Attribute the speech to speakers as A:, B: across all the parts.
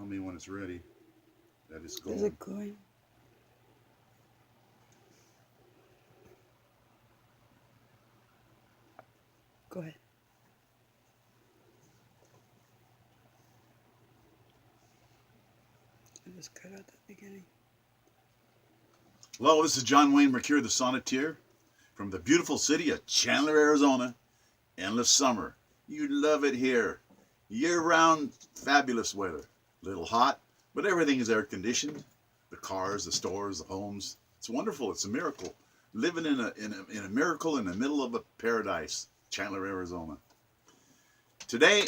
A: Tell me when it's ready. That is going.
B: Is it going? Go ahead. I just cut out the beginning.
A: Well, this is John Wayne Mercure, the Sonneteer, from the beautiful city of Chandler, Arizona. Endless summer. You love it here. Year-round, fabulous weather. A little hot, but everything is air-conditioned. The cars, the stores, the homes. It's wonderful. It's a miracle. Living in a miracle in the middle of a paradise, Chandler, Arizona. Today,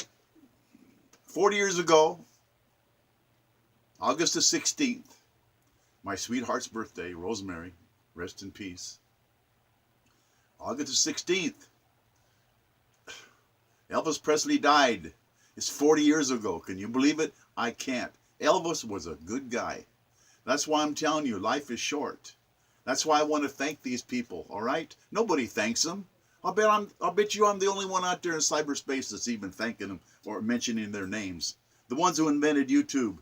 A: 40 years ago, August the 16th, my sweetheart's birthday, Rosemary, rest in peace. August the 16th, Elvis Presley died. It's 40 years ago. Can you believe it? I can't. Elvis was a good guy. That's why I'm telling you, life is short. That's why I want to thank these people, all right? Nobody thanks them. I'll bet you I'm the only one out there in cyberspace that's even thanking them or mentioning their names. The ones who invented YouTube.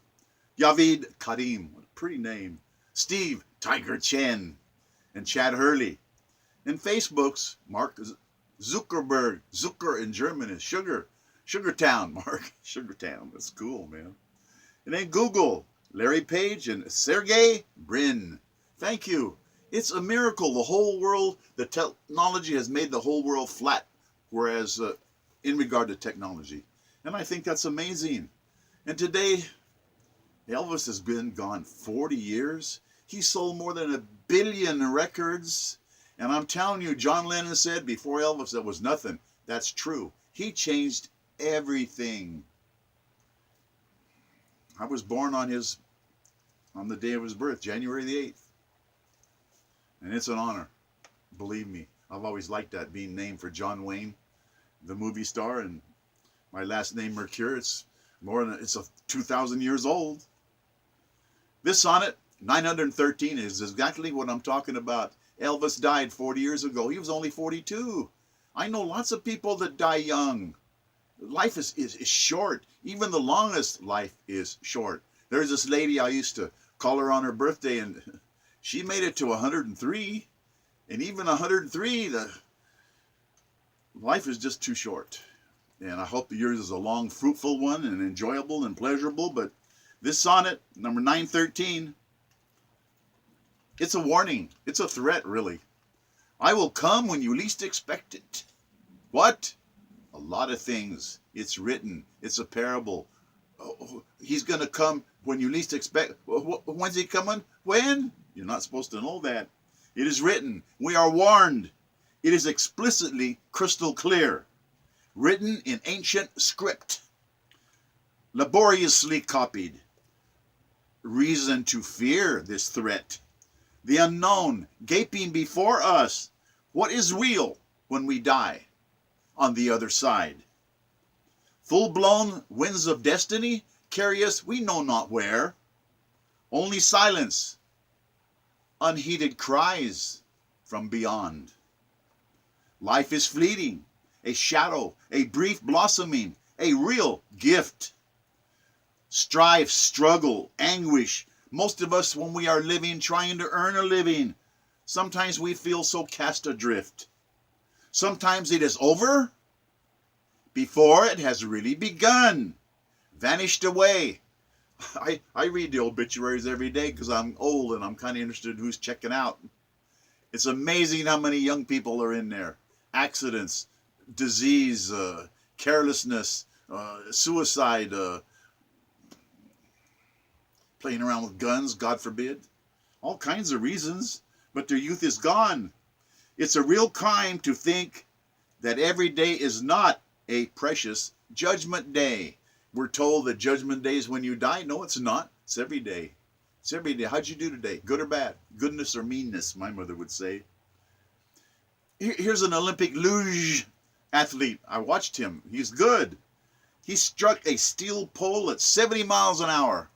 A: Yavid Karim, what a pretty name. Steve Tiger Chen and Chad Hurley. And Facebook's Mark Zuckerberg. Zucker in German is sugar. Sugartown, Mark. Sugartown. That's cool, man. And then Google, Larry Page and Sergey Brin. Thank you. It's a miracle. The whole world, the technology has made the whole world flat, whereas in regard to technology. And I think that's amazing. And today, Elvis has been gone 40 years. He sold more than 1 billion records. And I'm telling you, John Lennon said before Elvis there was nothing. That's true. He changed everything. I was born on the day of his birth, January the 8th. And it's an honor. Believe me. I've always liked that, being named for John Wayne, the movie star, and my last name Mercure. It's 2,000 years old. This sonnet, 913, is exactly what I'm talking about. Elvis died 40 years ago. He was only 42. I know lots of people that die young. Life is short. Even the longest life is short. There's this lady, I used to call her on her birthday, and she made it to 103. And even 103, the life is just too short. And I hope yours is a long, fruitful one and enjoyable and pleasurable. But this sonnet, number 913, it's a warning. It's a threat, really. I will come when you least expect it. What? A lot of things. It's written. It's a parable. Oh, he's going to come when you least expect. When's he coming? When? You're not supposed to know that. It is written. We are warned. It is explicitly crystal clear. Written in ancient script. Laboriously copied. Reason to fear this threat. The unknown gaping before us. What is real when we die on the other side? Full-blown winds of destiny carry us we know not where. Only silence, unheeded cries from beyond. Life is fleeting, a shadow, a brief blossoming, a real gift. Strife, struggle, anguish. Most of us, when we are living, trying to earn a living, sometimes we feel so cast adrift. Sometimes it is over before it has really begun, vanished away. I read the obituaries every day because I'm old and I'm kind of interested in who's checking out. It's amazing how many young people are in there. Accidents, disease, carelessness, suicide, playing around with guns, God forbid. All kinds of reasons, but their youth is gone. It's a real crime to think that every day is not a precious judgment day. We're told that judgment day is when you die. No, it's not. It's every day. It's every day. How'd you do today? Good or bad? Goodness or meanness, my mother would say. Here's an Olympic luge athlete. I watched him. He's good. He struck a steel pole at 70 miles an hour.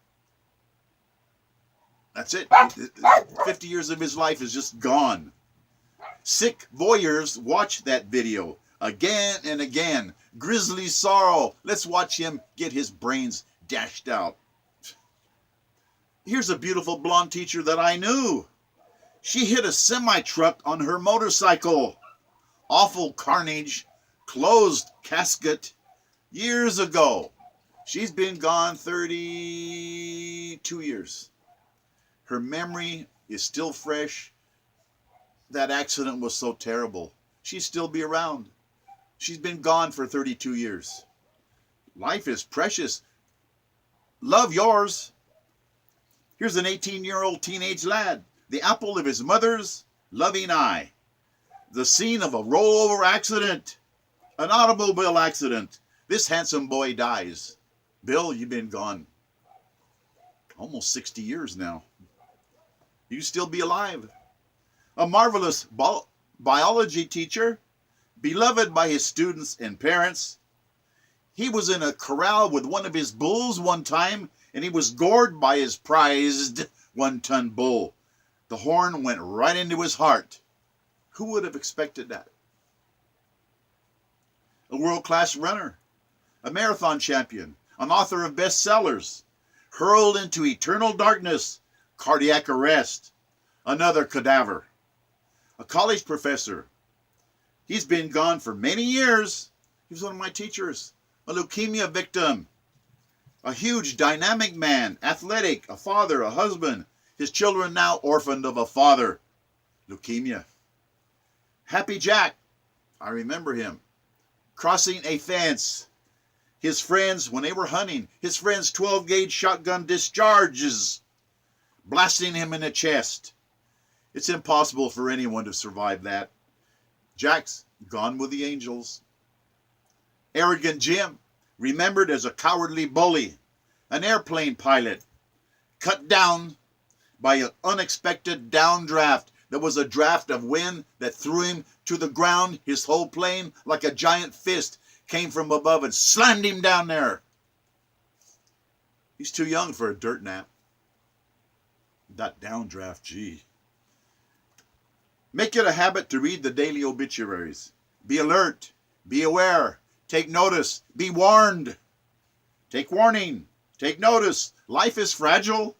A: That's it. 50 years of his life is just gone. Sick voyeurs watch that video again and again. Grisly sorrow. Let's watch him get his brains dashed out. Here's a beautiful blonde teacher that I knew. She hit a semi-truck on her motorcycle. Awful carnage, closed casket, years ago. She's been gone 32 years. Her memory is still fresh. That accident was so terrible. She'd still be around. She's been gone for 32 years. Life is precious. Love yours. Here's an 18-year-old teenage lad, the apple of his mother's loving eye. The scene of a rollover accident, an automobile accident. This handsome boy dies. Bill, you've been gone almost 60 years now. You still be alive. A marvelous biology teacher, beloved by his students and parents. He was in a corral with one of his bulls one time, and he was gored by his prized 1-ton bull. The horn went right into his heart. Who would have expected that? A world-class runner, a marathon champion, an author of bestsellers, hurled into eternal darkness, cardiac arrest, another cadaver. A college professor. He's been gone for many years. He was one of my teachers. A leukemia victim. A huge dynamic man, athletic, a father, a husband. His children now orphaned of a father. Leukemia. Happy Jack. I remember him. Crossing a fence. His friends, when they were hunting, his friends' 12-gauge shotgun discharges, blasting him in the chest. It's impossible for anyone to survive that. Jack's gone with the angels. Arrogant Jim, remembered as a cowardly bully, an airplane pilot, cut down by an unexpected downdraft. There was a draft of wind that threw him to the ground. His whole plane, like a giant fist, came from above and slammed him down there. He's too young for a dirt nap. That downdraft, gee. Make it a habit to read the daily obituaries. Be alert. Be aware. Take notice. Be warned. Take warning. Take notice. Life is fragile.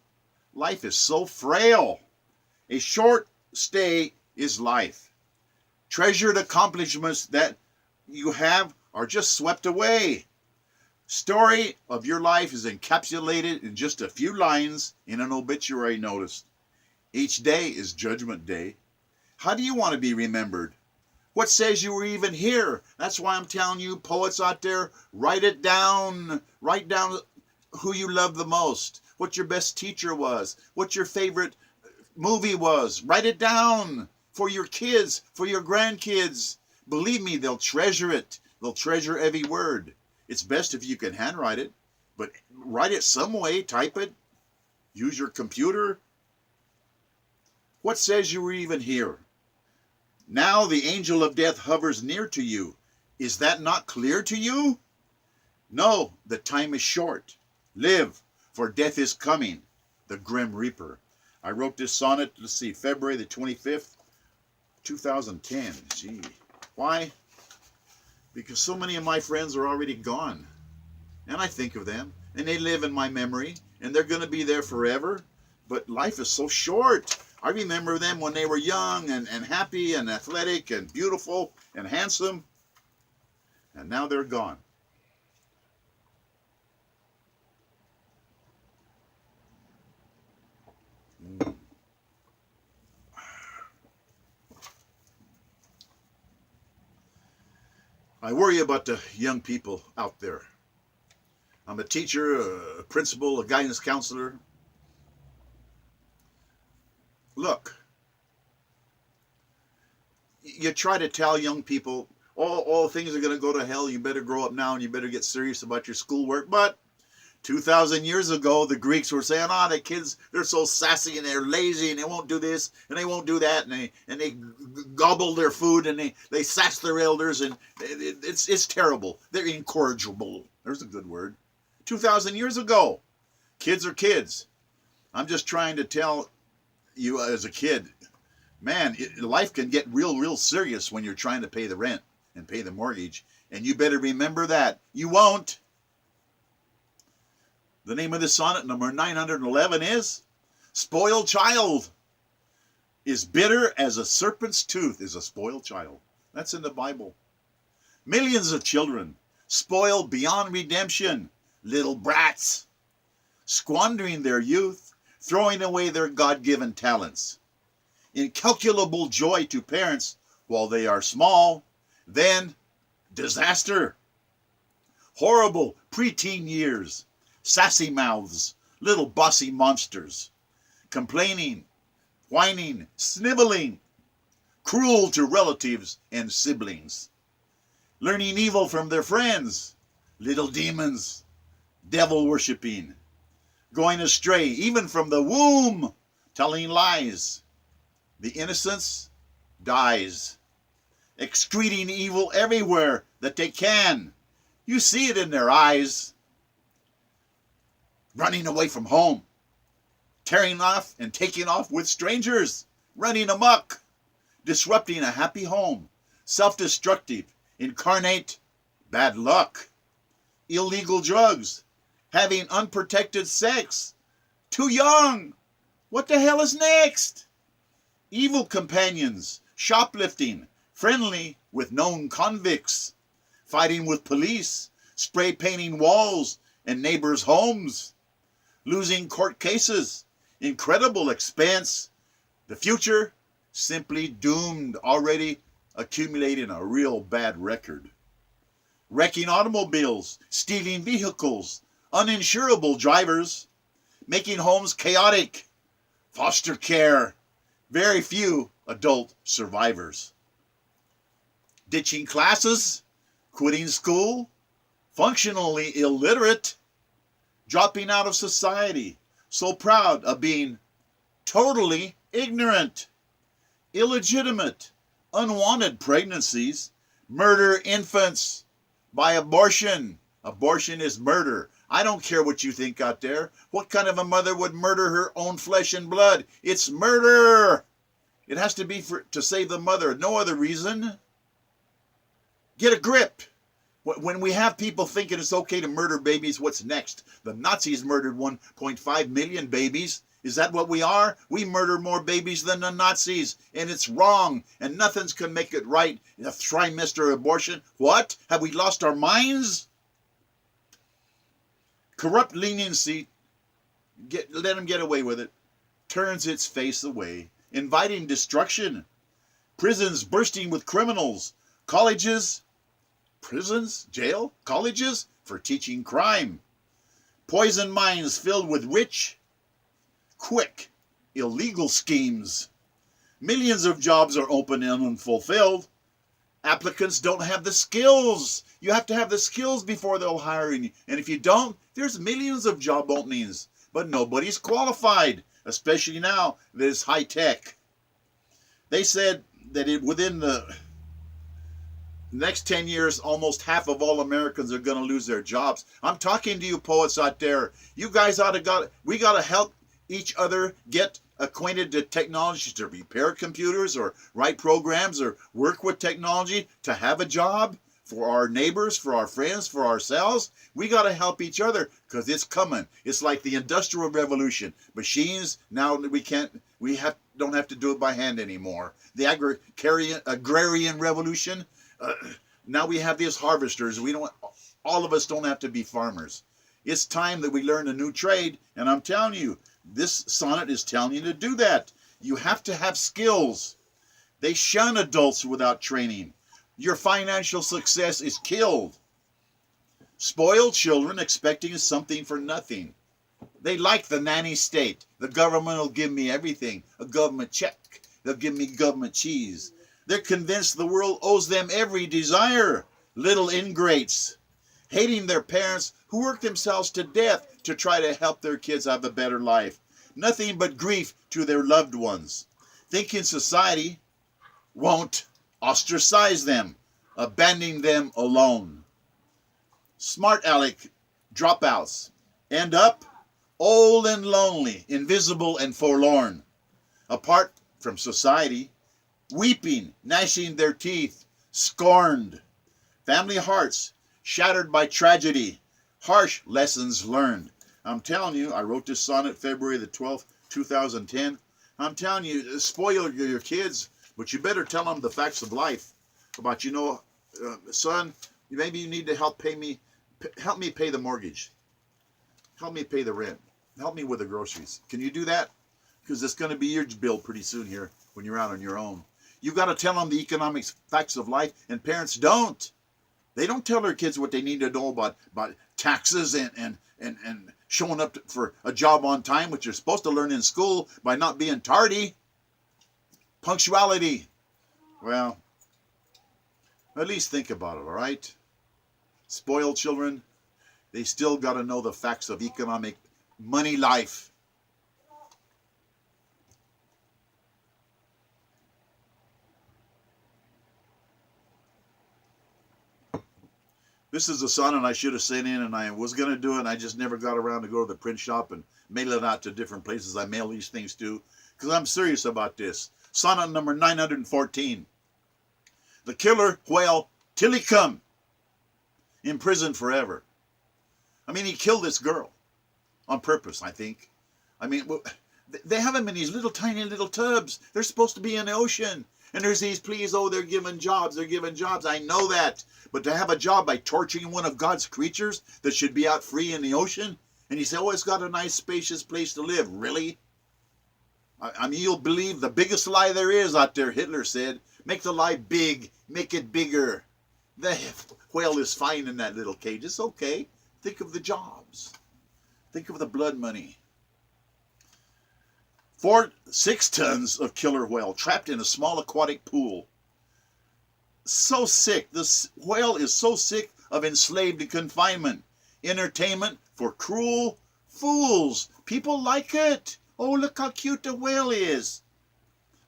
A: Life is so frail. A short stay is life. Treasured accomplishments that you have are just swept away. Story of your life is encapsulated in just a few lines in an obituary notice. Each day is Judgment Day. How do you want to be remembered? What says you were even here? That's why I'm telling you, poets out there, write it down. Write down who you love the most, what your best teacher was, what your favorite movie was. Write it down for your kids, for your grandkids. Believe me, they'll treasure it. They'll treasure every word. It's best if you can handwrite it, but write it some way, type it, use your computer. What says you were even here? Now the angel of death hovers near to you. Is that not clear to you? No, the time is short. Live, for death is coming, the grim reaper. I wrote this sonnet, let's see, February the 25th, 2010. Gee, why? Because so many of my friends are already gone. And I think of them, and they live in my memory, and they're going to be there forever. But life is so short. I remember them when they were young and happy and athletic and beautiful and handsome. And now they're gone. I worry about the young people out there. I'm a teacher, a principal, a guidance counselor. Look, you try to tell young people, all things are going to go to hell. You better grow up now and you better get serious about your schoolwork. But 2,000 years ago, the Greeks were saying, the kids, they're so sassy and they're lazy and they won't do this and they won't do that. And they gobble their food and they sass their elders. And it's terrible. They're incorrigible. There's a good word. 2,000 years ago, kids are kids. I'm just trying to tell you as a kid, man, life can get real serious when you're trying to pay the rent and pay the mortgage. And you better remember that. You won't. The name of this sonnet, number 911, is Spoiled child is bitter as a serpent's tooth is a spoiled child. That's in the Bible. Millions of children spoiled beyond redemption, little brats, squandering their youth, throwing away their God-given talents. Incalculable joy to parents while they are small, then disaster. Horrible preteen years, sassy mouths, little bossy monsters, complaining, whining, sniveling, cruel to relatives and siblings, learning evil from their friends, little demons, devil worshipping, going astray even from the womb, telling lies. The innocence dies, excreting evil everywhere that they can. You see it in their eyes. Running away from home, tearing off and taking off with strangers, running amok, disrupting a happy home, self-destructive, incarnate bad luck, illegal drugs, having unprotected sex, too young. What the hell is next? Evil companions, shoplifting, friendly with known convicts, fighting with police, spray painting walls and neighbors' homes, losing court cases, incredible expense, the future simply doomed, already accumulating a real bad record. Wrecking automobiles, stealing vehicles, uninsurable drivers, making homes chaotic, foster care, very few adult survivors. Ditching classes, quitting school, functionally illiterate, dropping out of society, so proud of being totally ignorant, illegitimate, unwanted pregnancies, murder infants by abortion. Abortion is murder. I don't care what you think out there. What kind of a mother would murder her own flesh and blood? It's murder. It has to be to save the mother. No other reason. Get a grip. When we have people thinking it's okay to murder babies, what's next? The Nazis murdered 1.5 million babies. Is that what we are? We murder more babies than the Nazis, and it's wrong, and nothing's can make it right. A trimester abortion. What? Have we lost our minds? Corrupt leniency, let them get away with it, turns its face away, inviting destruction. Prisons bursting with criminals. Colleges, prisons, jail, colleges for teaching crime. Poison mines filled with rich, quick, illegal schemes. Millions of jobs are open and unfulfilled. Applicants don't have the skills. You have to have the skills before they'll hire you. And if you don't, there's millions of job openings, but nobody's qualified, especially now that it's high tech. They said that within the next 10 years, almost half of all Americans are going to lose their jobs. I'm talking to you poets out there. You guys we got to help each other get acquainted to technology to repair computers or write programs or work with technology to have a job for our neighbors, for our friends, for ourselves. We got to help each other because it's coming. It's like the Industrial Revolution. Machines, now don't have to do it by hand anymore. The agrarian revolution, now we have these harvesters. All of us don't have to be farmers. It's time that we learn a new trade, and I'm telling you, this sonnet is telling you to do that. You have to have skills. They shun adults without training. Your financial success is killed. Spoiled children expecting something for nothing. They like the nanny state. The government will give me everything. A government check. They'll give me government cheese. They're convinced the world owes them every desire. Little ingrates. Hating their parents who work themselves to death to try to help their kids have a better life. Nothing but grief to their loved ones. Thinking society won't ostracize them, abandoning them alone. Smart aleck dropouts end up old and lonely, invisible and forlorn, apart from society, weeping, gnashing their teeth, scorned. Family hearts shattered by tragedy, harsh lessons learned. I'm telling you, I wrote this sonnet February the 12th, 2010. I'm telling you, spoil your kids, but you better tell them the facts of life about, son, maybe you need to help me pay the mortgage. Help me pay the rent. Help me with the groceries. Can you do that? Because it's going to be your bill pretty soon here when you're out on your own. You've got to tell them the economic facts of life, and parents don't. They don't tell their kids what they need to know about taxes and showing up for a job on time, which you're supposed to learn in school by not being tardy. Punctuality. Well, at least think about it, all right? Spoiled children, they still got to know the facts of economic money life. This is a sonnet I should have sent in, and I was going to do it, and I just never got around to go to the print shop and mail it out to different places I mail these things to, because I'm serious about this. Sonnet number 914. The killer whale Tilikum, in prison forever. I mean, he killed this girl on purpose, I think. I mean, they have them in these little tiny little tubs. They're supposed to be in the ocean. And there's these pleas, they're given jobs, I know that. But to have a job by torturing one of God's creatures that should be out free in the ocean, and you say, it's got a nice spacious place to live. Really? I mean, you'll believe the biggest lie there is out there, Hitler said. Make the lie big, make it bigger. The whale is fine in that little cage. It's okay. Think of the jobs. Think of the blood money. 6 tons of killer whale trapped in a small aquatic pool. So sick. This whale is so sick of enslaved confinement. Entertainment for cruel fools. People like it. Oh, look how cute the whale is.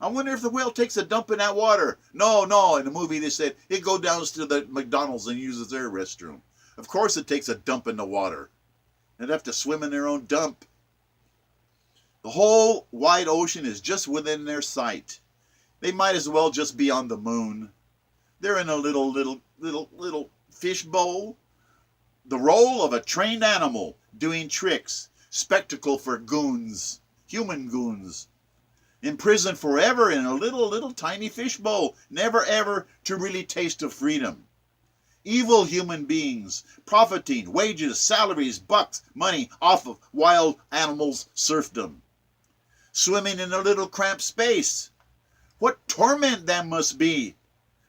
A: I wonder if the whale takes a dump in that water. No. In the movie they said it go down to the McDonald's and uses their restroom. Of course it takes a dump in the water. They'd have to swim in their own dump. The whole wide ocean is just within their sight. They might as well just be on the moon. They're in a little fish bowl. The role of a trained animal doing tricks. Spectacle for goons. Human goons. Imprisoned forever in a little tiny fish bowl. Never ever to really taste of freedom. Evil human beings, profiting, wages, salaries, bucks, money off of wild animals' serfdom. Swimming in a little cramped space. What torment that must be.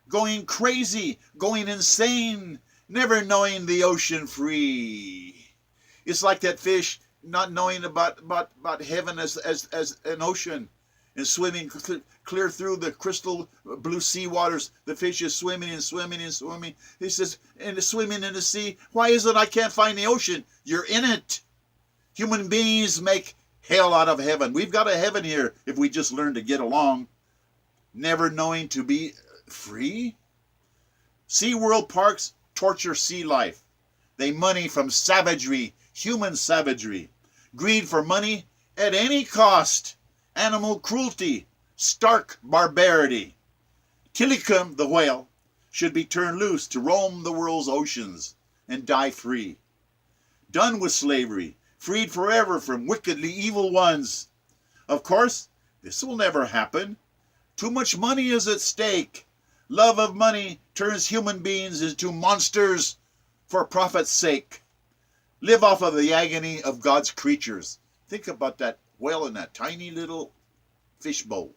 A: Going crazy, going insane, never knowing the ocean free. It's like that fish not knowing about heaven as an ocean and swimming clear through the crystal blue sea waters. The fish is swimming and swimming and swimming. He says, and swimming in the sea, why is it I can't find the ocean? You're in it. Human beings make hell out of heaven. We've got a heaven here if we just learn to get along. Never knowing to be free. SeaWorld parks torture sea life. They money from savagery, human savagery. Greed for money at any cost. Animal cruelty, stark barbarity. Tilikum, the whale, should be turned loose to roam the world's oceans and die free. Done with slavery, freed forever from wickedly evil ones. Of course, this will never happen. Too much money is at stake. Love of money turns human beings into monsters for profit's sake. Live off of the agony of God's creatures. Think about that whale in that tiny little fish bowl.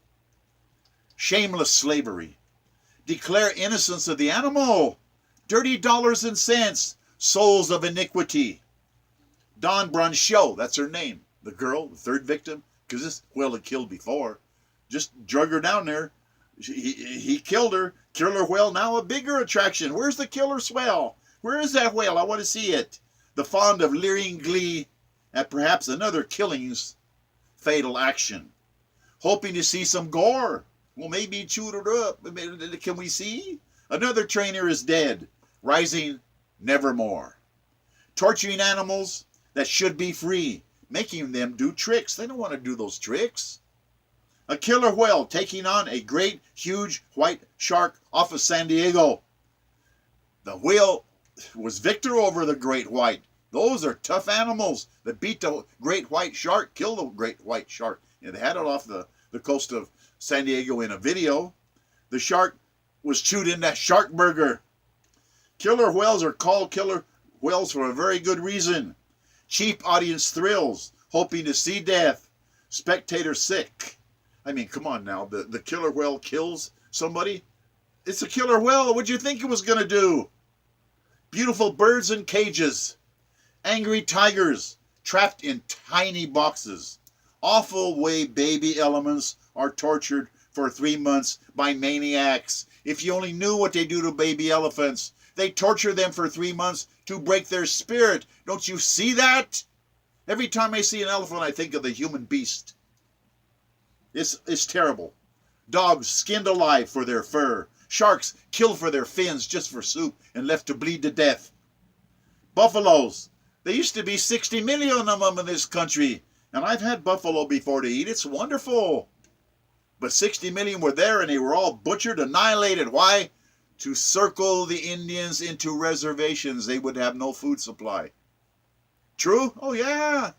A: Shameless slavery. Declare innocence of the animal. Dirty dollars and cents. Souls of iniquity. Dawn Bronchot, that's her name. The girl, the third victim, because this whale had killed before. Just drug her down there. He killed her. Killer whale, now a bigger attraction. Where's the killer whale? Where is that whale? I want to see it. The fond of leering glee at perhaps another killing's fatal action. Hoping to see some gore. Well, maybe chewed it up. Can we see? Another trainer is dead. Rising nevermore. Torturing animals that should be free. Making them do tricks. They don't want to do those tricks. A killer whale taking on a great, huge white shark off of San Diego. The whale was victor over the great white. Those are tough animals that beat the great white shark, kill the great white shark. and they had it off the coast of San Diego in a video. The shark was chewed in that shark burger. Killer whales are called killer whales for a very good reason. Cheap audience thrills, hoping to see death. Spectator sick. I mean, come on now. The killer whale kills somebody. It's a killer whale. What'd you think it was going to do? Beautiful birds in cages. Angry tigers trapped in tiny boxes. Awful way baby elements are tortured for 3 months by maniacs. If you only knew what they do to baby elephants. They torture them for 3 months to break their spirit. Don't you see that? Every time I see an elephant, I think of the human beast. It's terrible. Dogs skinned alive for their fur. Sharks killed for their fins just for soup and left to bleed to death. Buffaloes. There used to be 60 million of them in this country. And I've had buffalo before to eat. It's wonderful. But 60 million were there and they were all butchered, annihilated. Why? To circle the Indians into reservations. They would have no food supply. True? Oh, yeah.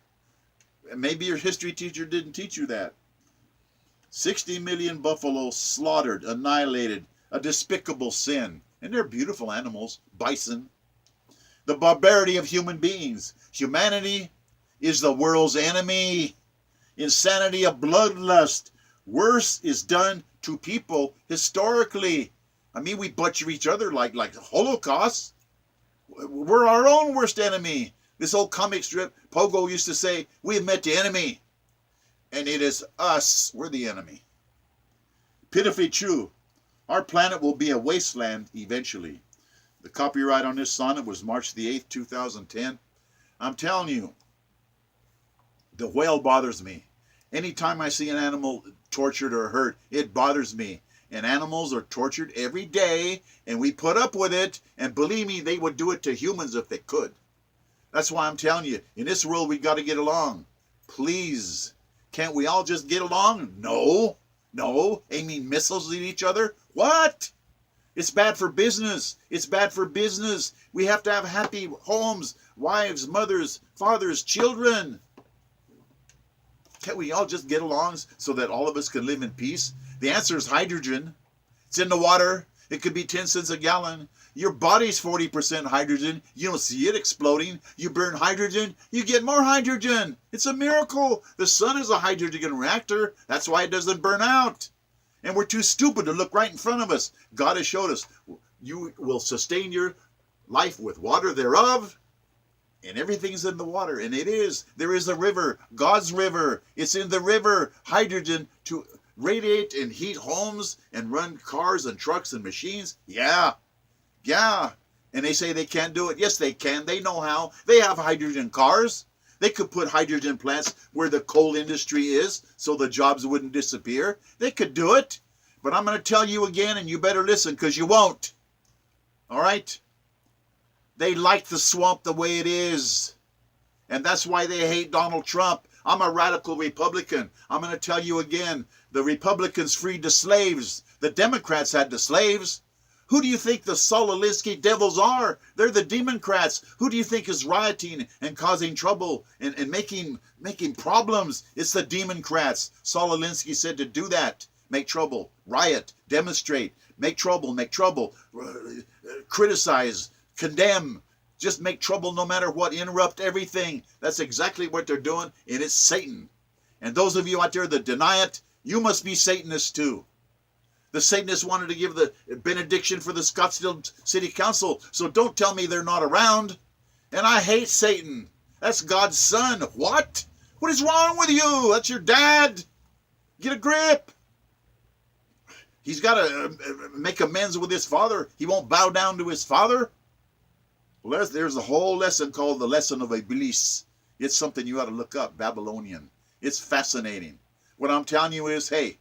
A: Maybe your history teacher didn't teach you that. 60 million buffalo slaughtered, annihilated. A despicable sin. And they're beautiful animals. Bison. The barbarity of human beings. Humanity is the world's enemy. Insanity of bloodlust. Worse is done to people historically. I mean, we butcher each other like Holocaust. We're our own worst enemy. This old comic strip, Pogo used to say, we have met the enemy. And it is us. We're the enemy. Pitifully true. Our planet will be a wasteland eventually. The copyright on this sonnet was March the 8th, 2010. I'm telling you, the whale bothers me. Anytime I see an animal tortured or hurt, it bothers me. And animals are tortured every day, and we put up with it. And believe me, they would do it to humans if they could. That's why I'm telling you, in this world, we got to get along. Please. Can't we all just get along? No. No. Aiming missiles at each other? What? It's bad for business. It's bad for business. We have to have happy homes, wives, mothers, fathers, children. Can't we all just get along so that all of us can live in peace? The answer is hydrogen. It's in the water. It could be 10 cents a gallon. Your body's 40% hydrogen. You don't see it exploding. You burn hydrogen, you get more hydrogen. It's a miracle. The sun is a hydrogen reactor. That's why it doesn't burn out. And we're too stupid to look right in front of us. God has showed us you will sustain your life with water thereof. And everything's in the water. And it is. There is a river. God's river. It's in the river. Hydrogen to radiate and heat homes and run cars and trucks and machines. Yeah. Yeah. And they say they can't do it. Yes, they can. They know how. They have hydrogen cars. They could put hydrogen plants where the coal industry is so the jobs wouldn't disappear. They could do it. But I'm going to tell you again, and you better listen because you won't. All right? They like the swamp the way it is. And that's why they hate Donald Trump. I'm a radical Republican. I'm going to tell you again, the Republicans freed the slaves. The Democrats had the slaves. Who do you think the Solinsky devils are? They're the Democrats. Who do you think is rioting and causing trouble and making problems? It's the Democrats. Solinsky said to do that. Make trouble, riot, demonstrate, make trouble, criticize, condemn. Just make trouble no matter what. Interrupt everything. That's exactly what they're doing, and it's Satan. And those of you out there that deny it, you must be Satanists too. The Satanists wanted to give the benediction for the Scottsdale City Council, so don't tell me they're not around. And I hate Satan. That's God's son. What? What is wrong with you? That's your dad. Get a grip. He's got to make amends with his father. He won't bow down to his father. Well, there's a whole lesson called the lesson of Iblis. It's something you ought to look up, Babylonian. It's fascinating. What I'm telling you is, hey,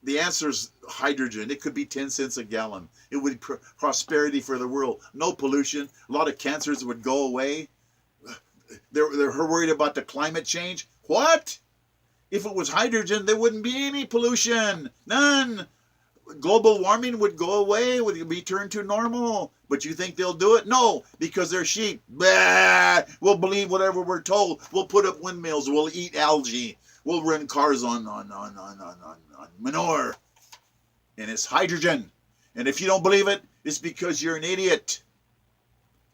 A: the answer is hydrogen. It could be 10 cents a gallon. It would be prosperity for the world. No pollution. A lot of cancers would go away. They're worried about the climate change. What? If it was hydrogen, there wouldn't be any pollution. None. Global warming would go away, would be turned to normal. But you think they'll do it? No, because they're sheep. Bah! We'll believe whatever we're told. We'll put up windmills. We'll eat algae. We'll run cars on manure. And it's hydrogen. And if you don't believe it, it's because you're an idiot.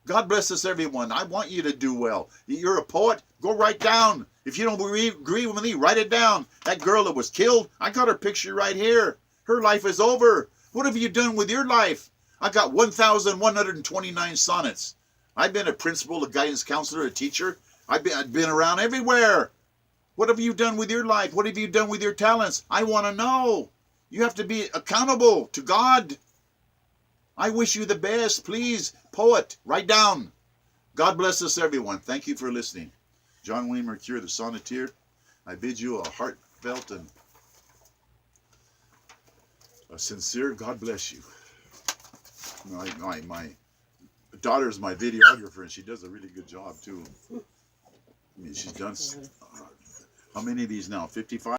A: God bless us, everyone. I want you to do well. You're a poet. Go write down. If you don't agree with me, write it down. That girl that was killed, I got her picture right here. Her life is over. What have you done with your life? I got 1,129 sonnets. I've been a principal, a guidance counselor, a teacher. I've been around everywhere. What have you done with your life? What have you done with your talents? I want to know. You have to be accountable to God. I wish you the best. Please, poet, write down. God bless us, everyone. Thank you for listening. John Wayne Mercure, the Sonneteer. I bid you a heartfelt and a sincere God bless you. My daughter's my videographer, and she does a really good job, too. I mean, she's done... how many of these now? 55?